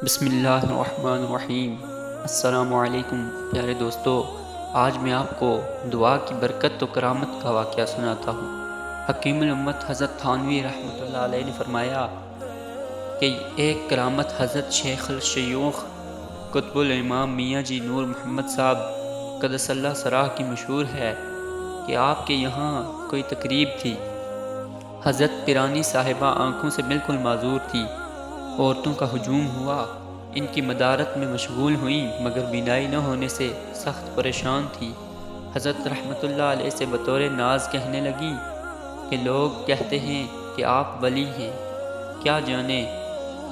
بسم اللہ الرحمن الرحیم۔ السلام علیکم پیارے دوستو، آج میں آپ کو دعا کی برکت و کرامت کا واقعہ سناتا ہوں۔ حکیم الامت حضرت تھانوی رحمۃ اللہ علیہ نے فرمایا کہ ایک کرامت حضرت شیخ الشیوخ قطب الامام میاں جی نور محمد صاحب قدس اللہ سراہ کی مشہور ہے کہ آپ کے یہاں کوئی تقریب تھی۔ حضرت پیرانی صاحبہ آنکھوں سے بالکل معذور تھی۔ عورتوں کا ہجوم ہوا، ان کی مدارت میں مشغول ہوئیں مگر بینائی نہ ہونے سے سخت پریشان تھی۔ حضرت رحمۃ اللہ علیہ سے بطور ناز کہنے لگی کہ لوگ کہتے ہیں کہ آپ ولی ہیں، کیا جانیں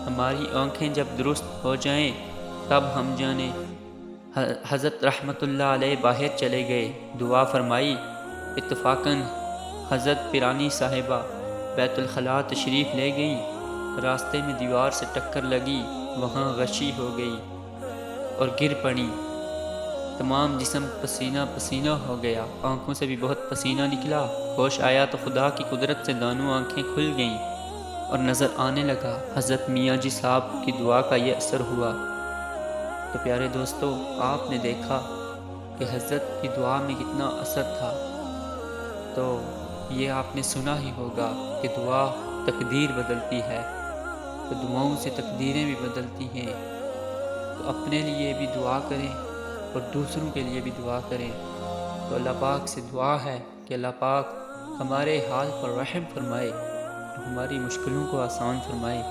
ہماری آنکھیں جب درست ہو جائیں تب ہم جانیں۔ حضرت رحمۃ اللہ علیہ باہر چلے گئے، دعا فرمائی۔ اتفاقاً حضرت پیرانی صاحبہ بیت الخلاء تشریف لے گئی، راستے میں دیوار سے ٹکر لگی، وہاں غشی ہو گئی اور گر پڑی۔ تمام جسم پسینہ پسینہ ہو گیا، آنکھوں سے بھی بہت پسینہ نکلا۔ ہوش آیا تو خدا کی قدرت سے دونوں آنکھیں کھل گئیں اور نظر آنے لگا۔ حضرت میاں جی صاحب کی دعا کا یہ اثر ہوا۔ تو پیارے دوستو، آپ نے دیکھا کہ حضرت کی دعا میں کتنا اثر تھا۔ تو یہ آپ نے سنا ہی ہوگا کہ دعا تقدیر بدلتی ہے، تو دعاؤں سے تقدیریں بھی بدلتی ہیں۔ تو اپنے لیے بھی دعا کریں اور دوسروں کے لیے بھی دعا کریں۔ تو اللہ پاک سے دعا ہے کہ اللہ پاک ہمارے حال پر رحم فرمائے، ہماری مشکلوں کو آسان فرمائے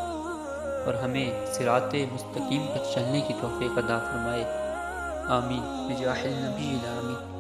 اور ہمیں صراط مستقیم پر چلنے کی توفیق عطا فرمائے۔ آمین بجاہ النبی الامین۔